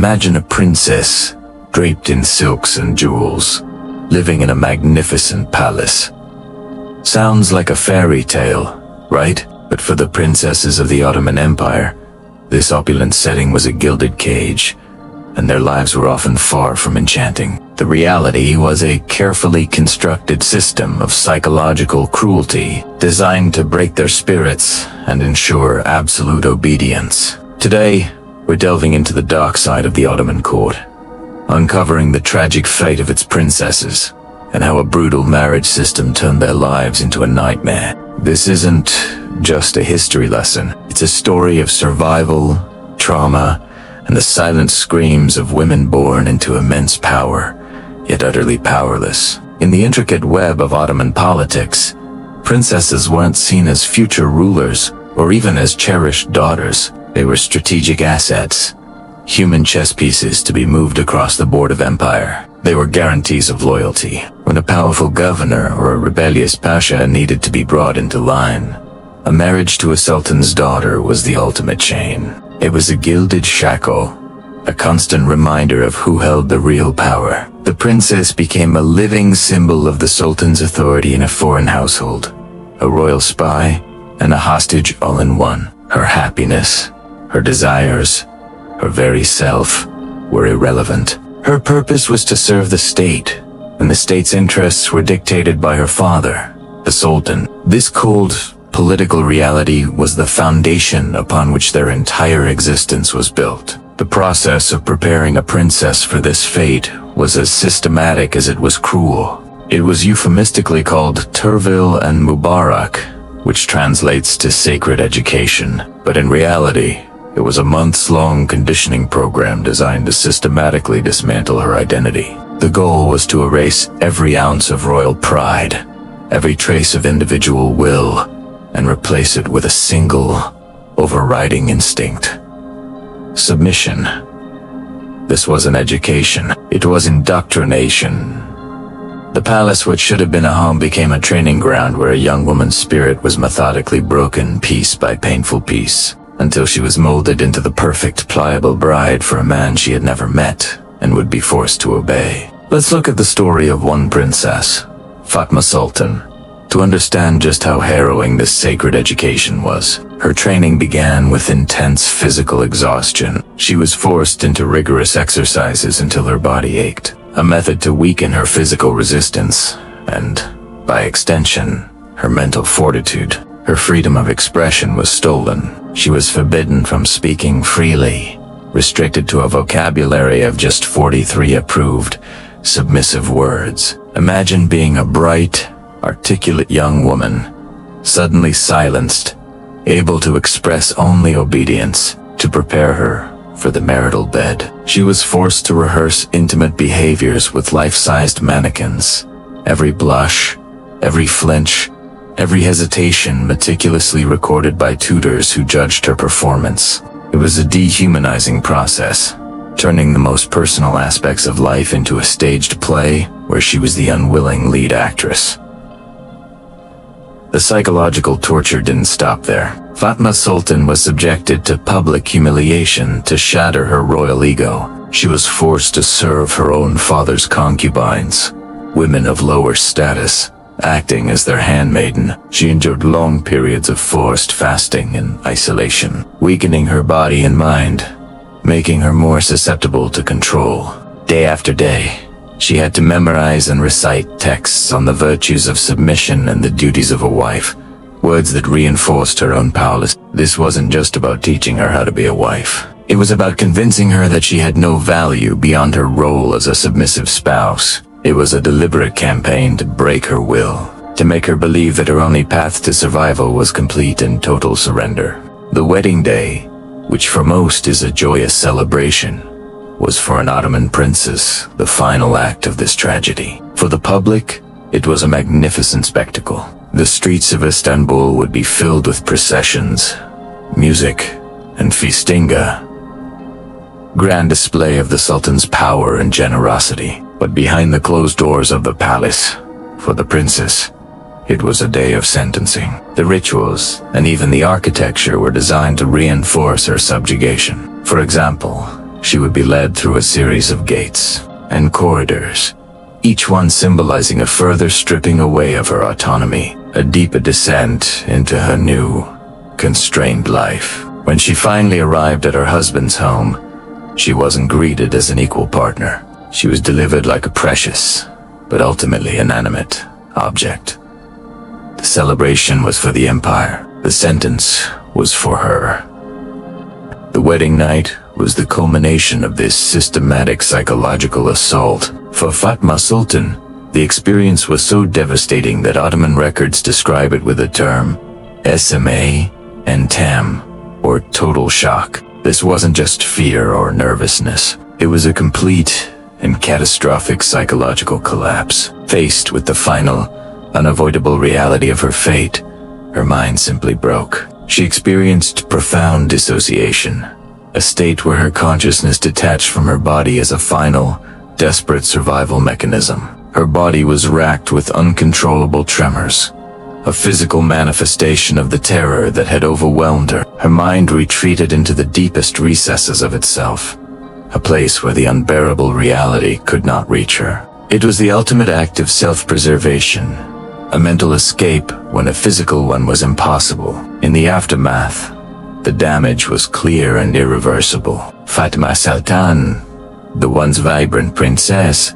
Imagine a princess, draped in silks and jewels, living in a magnificent palace. Sounds like a fairy tale, right? But for the princesses of the Ottoman Empire, this opulent setting was a gilded cage, and their lives were often far from enchanting. The reality was a carefully constructed system of psychological cruelty designed to break their spirits and ensure absolute obedience. Today, we're delving into the dark side of the Ottoman court, uncovering the tragic fate of its princesses and how a brutal marriage system turned their lives into a nightmare. This isn't just a history lesson. It's a story of survival, trauma, and the silent screams of women born into immense power, yet utterly powerless. In the intricate web of Ottoman politics, princesses weren't seen as future rulers or even as cherished daughters. They were strategic assets, human chess pieces to be moved across the board of empire. They were guarantees of loyalty. When a powerful governor or a rebellious pasha needed to be brought into line, a marriage to a sultan's daughter was the ultimate chain. It was a gilded shackle, a constant reminder of who held the real power. The princess became a living symbol of the sultan's authority in a foreign household, a royal spy and a hostage all in one. Her happiness, her desires, her very self were irrelevant. Her purpose was to serve the state, and the state's interests were dictated by her father, the sultan. This cold political reality was the foundation upon which their entire existence was built. The process of preparing a princess for this fate was as systematic as it was cruel. It was euphemistically called Turville and Mubarak, which translates to sacred education, but in reality, it was a months-long conditioning program designed to systematically dismantle her identity. The goal was to erase every ounce of royal pride, every trace of individual will, and replace it with a single, overriding instinct: submission. This wasn't education, it was indoctrination. The palace, which should have been a home, became a training ground where a young woman's spirit was methodically broken piece by painful piece, until she was molded into the perfect, pliable bride for a man she had never met and would be forced to obey. Let's look at the story of one princess, Fatma Sultan, to understand just how harrowing this sacred education was. Her training began with intense physical exhaustion. She was forced into rigorous exercises until her body ached, a method to weaken her physical resistance and, by extension, her mental fortitude. Her freedom of expression was stolen. She was forbidden from speaking freely, restricted to a vocabulary of just 43 approved, submissive words. Imagine being a bright, articulate young woman, suddenly silenced, able to express only obedience, to prepare her for the marital bed. She was forced to rehearse intimate behaviors with life-sized mannequins. Every blush, every flinch, every hesitation meticulously recorded by tutors who judged her performance. It was a dehumanizing process, turning the most personal aspects of life into a staged play where she was the unwilling lead actress. The psychological torture didn't stop there. Fatma Sultan was subjected to public humiliation to shatter her royal ego. She was forced to serve her own father's concubines, women of lower status, acting as their handmaiden. She endured long periods of forced fasting and isolation, weakening her body and mind, making her more susceptible to control. Day after day, she had to memorize and recite texts on the virtues of submission and the duties of a wife, words that reinforced her own powerlessness. This wasn't just about teaching her how to be a wife. It was about convincing her that she had no value beyond her role as a submissive spouse. It was a deliberate campaign to break her will, to make her believe that her only path to survival was complete and total surrender. The wedding day, which for most is a joyous celebration, was for an Ottoman princess the final act of this tragedy. For the public, it was a magnificent spectacle. The streets of Istanbul would be filled with processions, music, and feastinga, grand display of the Sultan's power and generosity. But behind the closed doors of the palace, for the princess, it was a day of sentencing. The rituals and even the architecture were designed to reinforce her subjugation. For example, she would be led through a series of gates and corridors, each one symbolizing a further stripping away of her autonomy, a deeper descent into her new, constrained life. When she finally arrived at her husband's home, she wasn't greeted as an equal partner. She was delivered like a precious, but ultimately inanimate, object. The celebration was for the empire. The sentence was for her. The wedding night was the culmination of this systematic psychological assault. For Fatma Sultan, the experience was so devastating that Ottoman records describe it with the term SMA and TAM, or total shock. This wasn't just fear or nervousness. It was a complete and catastrophic psychological collapse. Faced with the final, unavoidable reality of her fate, her mind simply broke. She experienced profound dissociation, a state where her consciousness detached from her body as a final, desperate survival mechanism. Her body was racked with uncontrollable tremors, a physical manifestation of the terror that had overwhelmed her. Her mind retreated into the deepest recesses of itself, a place where the unbearable reality could not reach her. It was the ultimate act of self-preservation, a mental escape when a physical one was impossible. In the aftermath, the damage was clear and irreversible. Fatma Sultan, the once vibrant princess,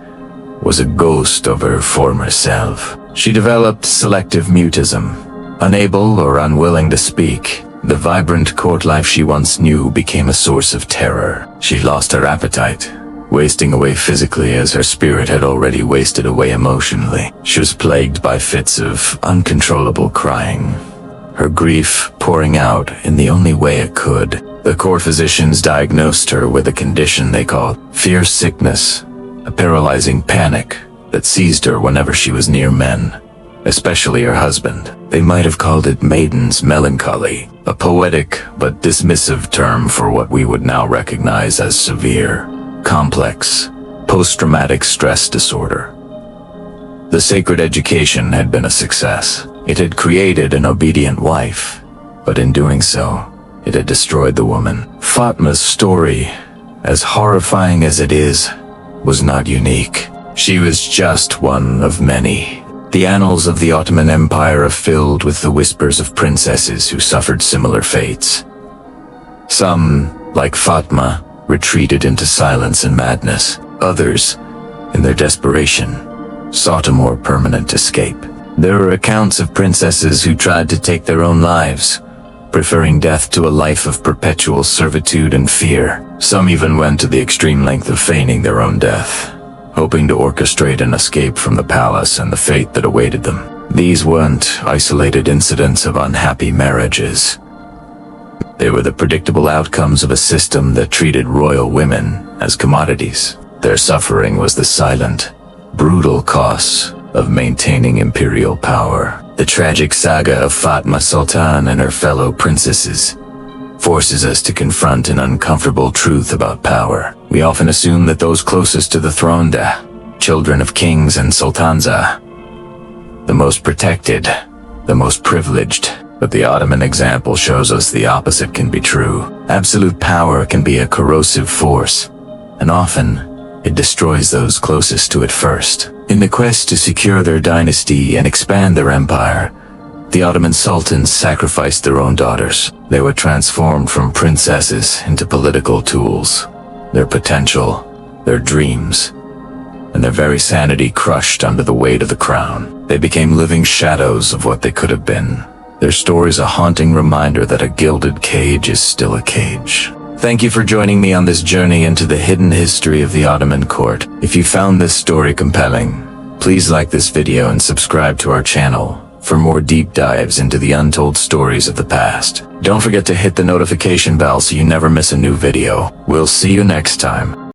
was a ghost of her former self. She developed selective mutism. Unable or unwilling to speak, the vibrant court life she once knew became a source of terror. She lost her appetite, wasting away physically as her spirit had already wasted away emotionally. She was plagued by fits of uncontrollable crying, her grief pouring out in the only way it could. The court physicians diagnosed her with a condition they called fear sickness, a paralyzing panic that seized her whenever she was near men, especially her husband. They might have called it Maiden's Melancholy, a poetic but dismissive term for what we would now recognize as severe, complex, post-traumatic stress disorder. The sacred education had been a success. It had created an obedient wife, but in doing so, it had destroyed the woman. Fatma's story, as horrifying as it is, was not unique. She was just one of many. The annals of the Ottoman Empire are filled with the whispers of princesses who suffered similar fates. Some, like Fatma, retreated into silence and madness. Others, in their desperation, sought a more permanent escape. There are accounts of princesses who tried to take their own lives, preferring death to a life of perpetual servitude and fear. Some even went to the extreme length of feigning their own death, hoping to orchestrate an escape from the palace and the fate that awaited them. These weren't isolated incidents of unhappy marriages. They were the predictable outcomes of a system that treated royal women as commodities. Their suffering was the silent, brutal costs of maintaining imperial power. The tragic saga of Fatma Sultan and her fellow princesses forces us to confront an uncomfortable truth about power. We often assume that those closest to the throne, children of kings and sultans, the most protected, the most privileged. But the Ottoman example shows us the opposite can be true. Absolute power can be a corrosive force, and often it destroys those closest to it first. In the quest to secure their dynasty and expand their empire, the Ottoman sultans sacrificed their own daughters. They were transformed from princesses into political tools, their potential, their dreams, and their very sanity crushed under the weight of the crown. They became living shadows of what they could have been. Their story is a haunting reminder that a gilded cage is still a cage. Thank you for joining me on this journey into the hidden history of the Ottoman court. If you found this story compelling, please like this video and subscribe to our channel for more deep dives into the untold stories of the past. Don't forget to hit the notification bell so you never miss a new video. We'll see you next time.